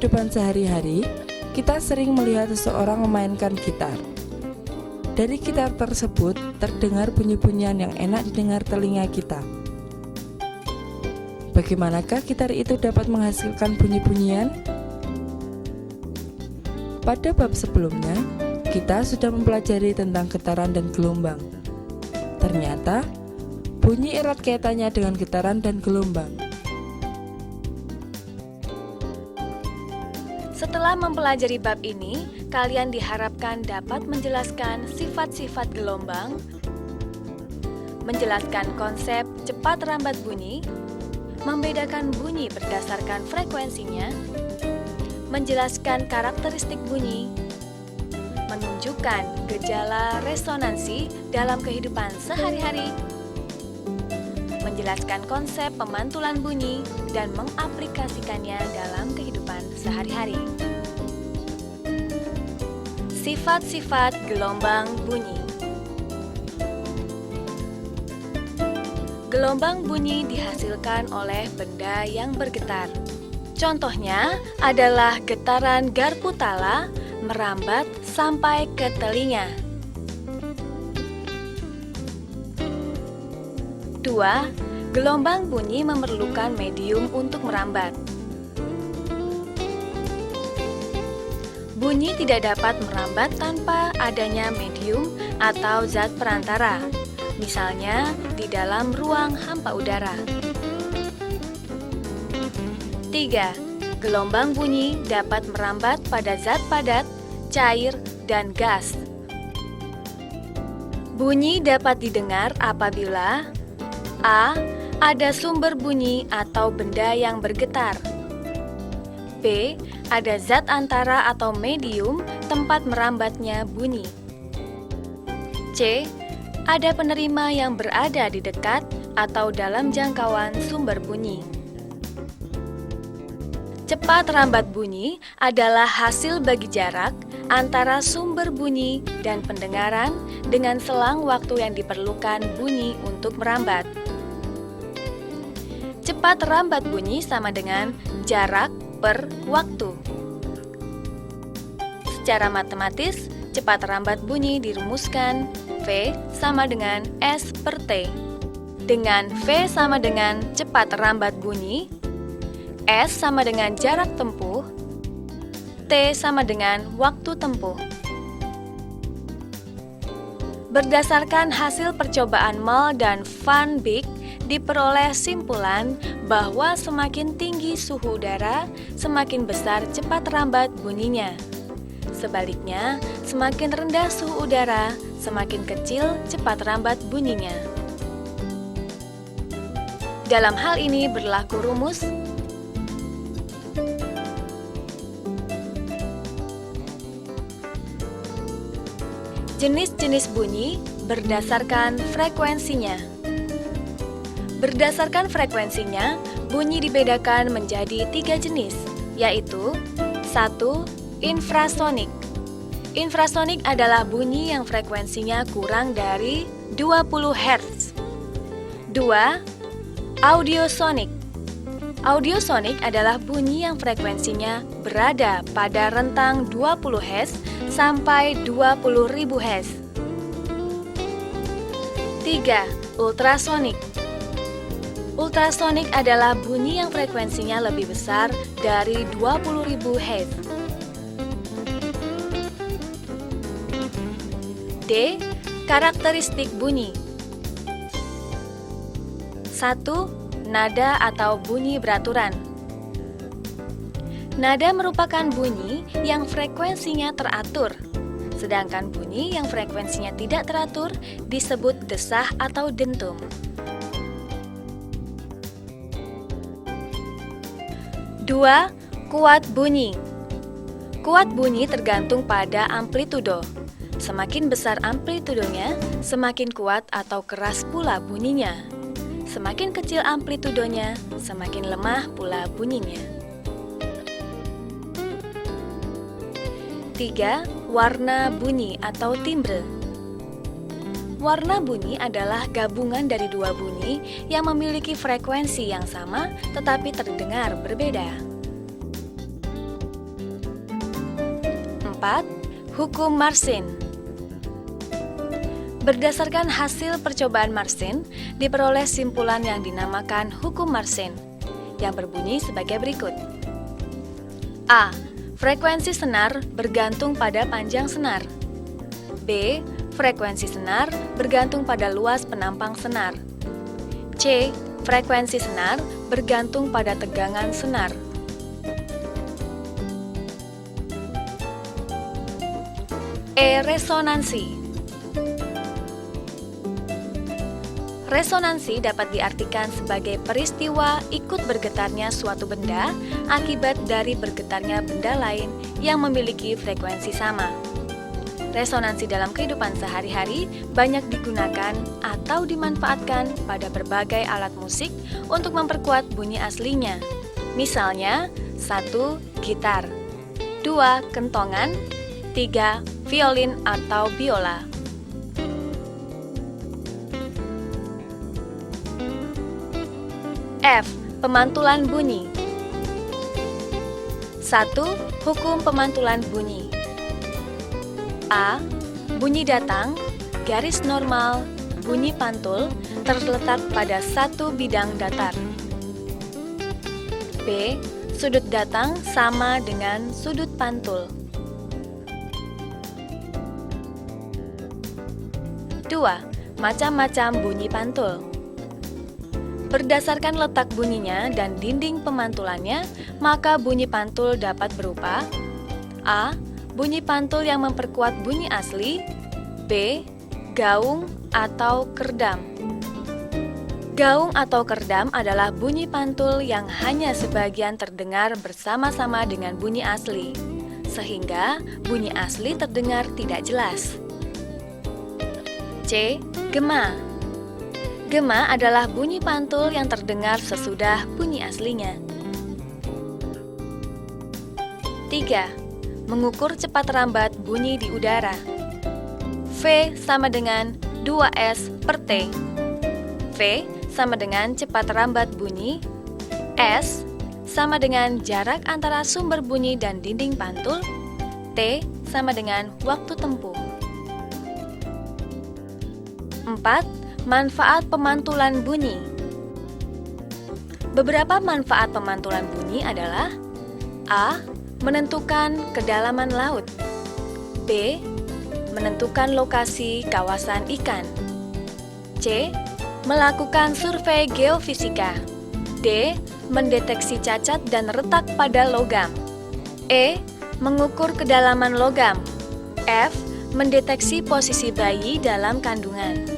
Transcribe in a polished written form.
kehidupan sehari-hari, kita sering melihat seseorang memainkan gitar. Dari gitar tersebut, terdengar bunyi-bunyian yang enak didengar telinga kita. Bagaimanakah gitar itu dapat menghasilkan bunyi-bunyian? Pada bab sebelumnya, kita sudah mempelajari tentang getaran dan gelombang. Ternyata, bunyi erat kaitannya dengan getaran dan gelombang. Setelah mempelajari bab ini, kalian diharapkan dapat menjelaskan sifat-sifat gelombang, menjelaskan konsep cepat rambat bunyi, membedakan bunyi berdasarkan frekuensinya, menjelaskan karakteristik bunyi, menunjukkan gejala resonansi dalam kehidupan sehari-hari, menjelaskan konsep pemantulan bunyi, dan mengaplikasikannya dalam kehidupan sehari-hari. Sifat-sifat gelombang bunyi. Gelombang bunyi dihasilkan oleh benda yang bergetar. Contohnya adalah getaran garpu tala merambat sampai ke telinga. 2. Gelombang bunyi memerlukan medium untuk merambat. Bunyi tidak dapat merambat tanpa adanya medium atau zat perantara, misalnya di dalam ruang hampa udara. 3. Gelombang bunyi dapat merambat pada zat padat, cair, dan gas. Bunyi dapat didengar apabila A. Ada sumber bunyi atau benda yang bergetar. B. Ada zat antara atau medium tempat merambatnya bunyi. C. Ada penerima yang berada di dekat atau dalam jangkauan sumber bunyi. Cepat rambat bunyi adalah hasil bagi jarak antara sumber bunyi dan pendengaran dengan selang waktu yang diperlukan bunyi untuk merambat. Cepat rambat bunyi sama dengan jarak per waktu. Secara matematis, cepat rambat bunyi dirumuskan V sama dengan S per T. Dengan V sama dengan cepat rambat bunyi, S sama dengan jarak tempuh, T sama dengan waktu tempuh. Berdasarkan hasil percobaan Moll dan Van Beek, diperoleh simpulan bahwa semakin tinggi suhu udara, semakin besar cepat rambat bunyinya. Sebaliknya, semakin rendah suhu udara, semakin kecil cepat rambat bunyinya. Dalam hal ini berlaku rumus jenis-jenis bunyi berdasarkan frekuensinya. Berdasarkan frekuensinya, bunyi dibedakan menjadi 3 jenis, yaitu 1. Infrasonik. Infrasonik adalah bunyi yang frekuensinya kurang dari 20 Hz. 2. Audiosonik. Audiosonik adalah bunyi yang frekuensinya berada pada rentang 20 Hz sampai 20.000 Hz. 3. Ultrasonik. Ultrasonik adalah bunyi yang frekuensinya lebih besar dari 20.000 Hz. D. Karakteristik bunyi. 1. Nada atau bunyi beraturan. Nada merupakan bunyi yang frekuensinya teratur, sedangkan bunyi yang frekuensinya tidak teratur disebut desah atau dentum. 2. Kuat bunyi. Kuat bunyi tergantung pada amplitudo. Semakin besar amplitudonya, semakin kuat atau keras pula bunyinya. Semakin kecil amplitudonya, semakin lemah pula bunyinya. 3. Warna bunyi atau timbre. Warna bunyi adalah gabungan dari dua bunyi yang memiliki frekuensi yang sama tetapi terdengar berbeda. 4. Hukum Marsin. Berdasarkan hasil percobaan Marsin, diperoleh simpulan yang dinamakan hukum Marsin, yang berbunyi sebagai berikut. A. Frekuensi senar bergantung pada panjang senar. B. Frekuensi senar bergantung pada luas penampang senar. C. Frekuensi senar bergantung pada tegangan senar. E. Resonansi. Resonansi dapat diartikan sebagai peristiwa ikut bergetarnya suatu benda akibat dari bergetarnya benda lain yang memiliki frekuensi sama. Resonansi dalam kehidupan sehari-hari banyak digunakan atau dimanfaatkan pada berbagai alat musik untuk memperkuat bunyi aslinya. Misalnya, 1. Gitar, 2. Kentongan, 3. Violin atau biola. F. Pemantulan bunyi. 1. Hukum pemantulan bunyi. A. Bunyi datang, garis normal, bunyi pantul terletak pada satu bidang datar. B. Sudut datang sama dengan sudut pantul. 2. Macam-macam bunyi pantul. Berdasarkan letak bunyinya dan dinding pemantulannya, maka bunyi pantul dapat berupa A. Bunyi pantul yang memperkuat bunyi asli. B. Gaung atau kerdam. Gaung atau kerdam adalah bunyi pantul yang hanya sebagian terdengar bersama-sama dengan bunyi asli, sehingga bunyi asli terdengar tidak jelas. C. Gema. Gema adalah bunyi pantul yang terdengar sesudah bunyi aslinya. 3. Mengukur cepat rambat bunyi di udara. V sama dengan 2S per T. V sama dengan cepat rambat bunyi. S sama dengan jarak antara sumber bunyi dan dinding pantul. T sama dengan waktu tempuh. 4. Manfaat pemantulan bunyi. Beberapa manfaat pemantulan bunyi adalah A. Menentukan kedalaman laut. B. Menentukan lokasi kawasan ikan. C. Melakukan survei geofisika. D. Mendeteksi cacat dan retak pada logam. E. Mengukur kedalaman logam. F. Mendeteksi posisi bayi dalam kandungan.